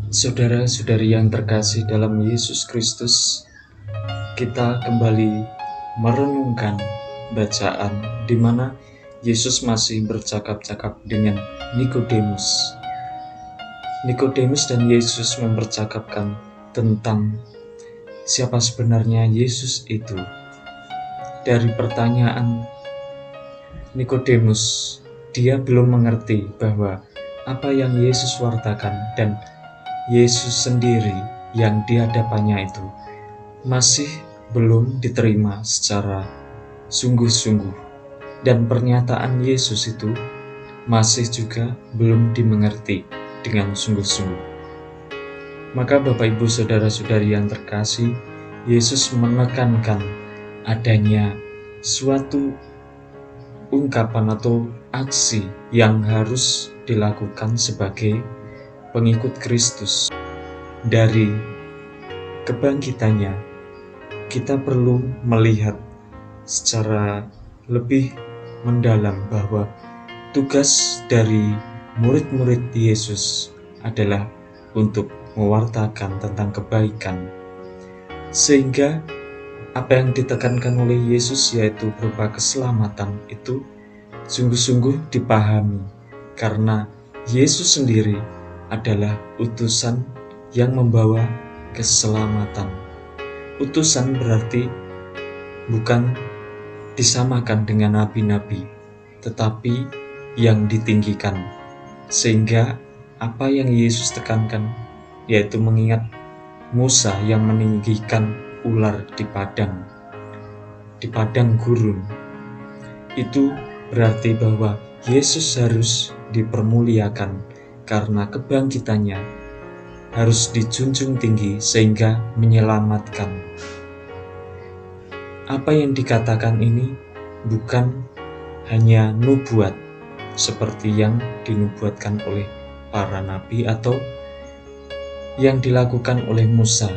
Saudara-saudari yang terkasih dalam Yesus Kristus, kita kembali merenungkan bacaan di mana Yesus masih bercakap-cakap dengan Nikodemus. Nikodemus dan Yesus mempercakapkan tentang siapa sebenarnya Yesus itu. Dari pertanyaan Nikodemus, dia belum mengerti bahwa apa yang Yesus wartakan dan Yesus sendiri yang di hadapannya itu masih belum diterima secara sungguh-sungguh, dan pernyataan Yesus itu masih juga belum dimengerti dengan sungguh-sungguh. Maka Bapak Ibu Saudara-saudari yang terkasih, Yesus menekankan adanya suatu ungkapan atau aksi yang harus dilakukan sebagai pengikut Kristus. Dari kebangkitannya, kita perlu melihat secara lebih mendalam bahwa tugas dari murid-murid Yesus adalah untuk mewartakan tentang kebaikan, sehingga apa yang ditekankan oleh Yesus yaitu berupa keselamatan itu sungguh-sungguh dipahami, karena Yesus sendiri adalah utusan yang membawa keselamatan. Utusan berarti bukan disamakan dengan nabi-nabi, tetapi yang ditinggikan. Sehingga apa yang Yesus tekankan yaitu mengingat Musa yang meninggikan ular di padang gurun. Itu berarti bahwa Yesus harus dipermuliakan karena kebangkitannya harus dijunjung tinggi sehingga menyelamatkan. Apa yang dikatakan ini bukan hanya nubuat seperti yang dinubuatkan oleh para nabi atau yang dilakukan oleh Musa,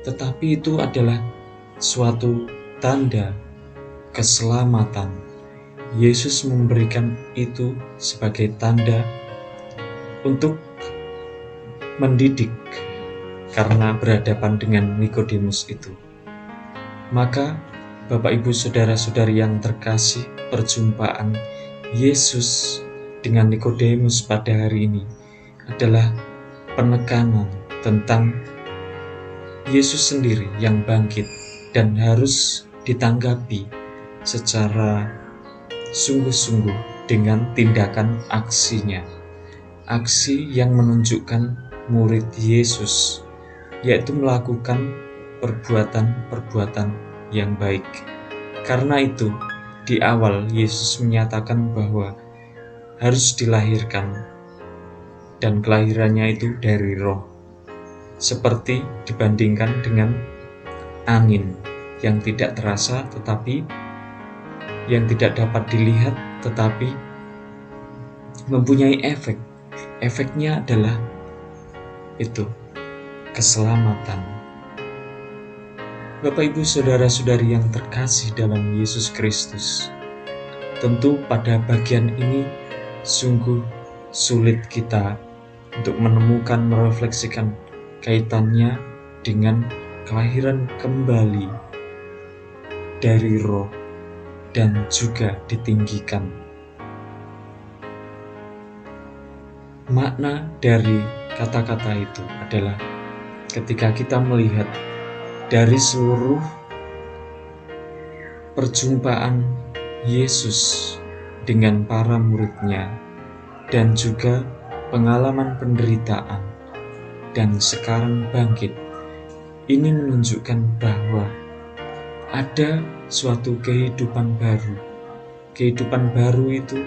tetapi itu adalah suatu tanda keselamatan. Yesus memberikan itu sebagai tanda untuk mendidik karena berhadapan dengan Nikodemus itu. Maka Bapak Ibu Saudara-saudari yang terkasih, perjumpaan Yesus dengan Nikodemus pada hari ini adalah penekanan tentang Yesus sendiri yang bangkit dan harus ditanggapi secara sungguh-sungguh dengan tindakan aksinya. Aksi yang menunjukkan murid Yesus, yaitu melakukan perbuatan-perbuatan yang baik. Karena itu, di awal Yesus menyatakan bahwa harus dilahirkan, dan kelahirannya itu dari roh, seperti dibandingkan dengan angin yang tidak terasa tetapi yang tidak dapat dilihat tetapi mempunyai efek. Efeknya adalah itu keselamatan. Bapak Ibu Saudara-saudari yang terkasih dalam Yesus Kristus, tentu pada bagian ini sungguh sulit kita untuk menemukan, merefleksikan kaitannya dengan kelahiran kembali dari roh dan juga ditinggikan. Makna dari kata-kata itu adalah ketika kita melihat dari seluruh perjumpaan Yesus dengan para muridnya dan juga pengalaman penderitaan dan sekarang bangkit, ini menunjukkan bahwa ada suatu kehidupan baru. Kehidupan baru itu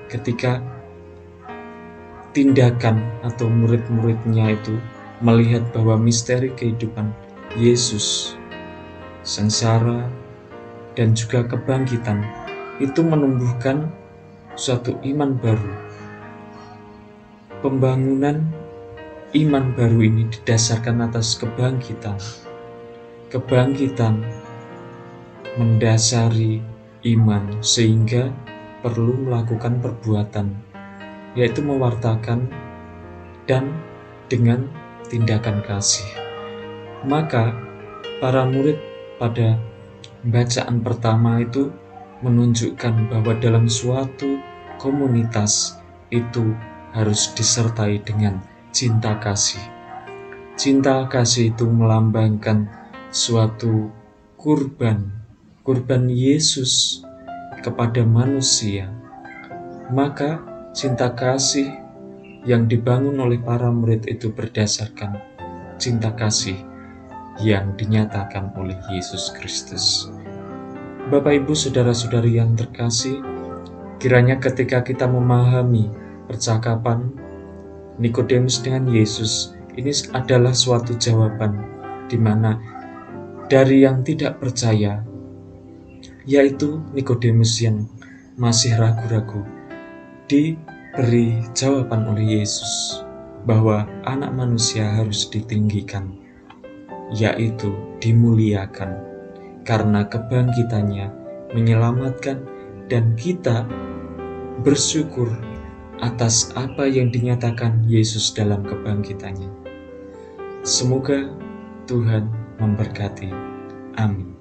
ketika tindakan atau murid-muridnya itu melihat bahwa misteri kehidupan Yesus sengsara, dan juga kebangkitan itu menumbuhkan suatu iman baru. Pembangunan iman baru ini didasarkan atas kebangkitan. Kebangkitan mendasari iman sehingga perlu melakukan perbuatan, yaitu mewartakan dan dengan tindakan kasih. Maka para murid pada bacaan pertama itu menunjukkan bahwa dalam suatu komunitas itu harus disertai dengan cinta kasih. Cinta kasih itu melambangkan suatu kurban Yesus kepada manusia. Maka cinta kasih yang dibangun oleh para murid itu berdasarkan cinta kasih yang dinyatakan oleh Yesus Kristus. Bapak, Ibu, saudara-saudari yang terkasih, kiranya ketika kita memahami percakapan Nikodemus dengan Yesus, ini adalah suatu jawaban di mana dari yang tidak percaya, yaitu Nikodemus yang masih ragu-ragu, diberi jawaban oleh Yesus bahwa anak manusia harus ditinggikan, yaitu dimuliakan, karena kebangkitannya menyelamatkan, dan kita bersyukur atas apa yang dinyatakan Yesus dalam kebangkitannya. Semoga Tuhan memberkati. Amin.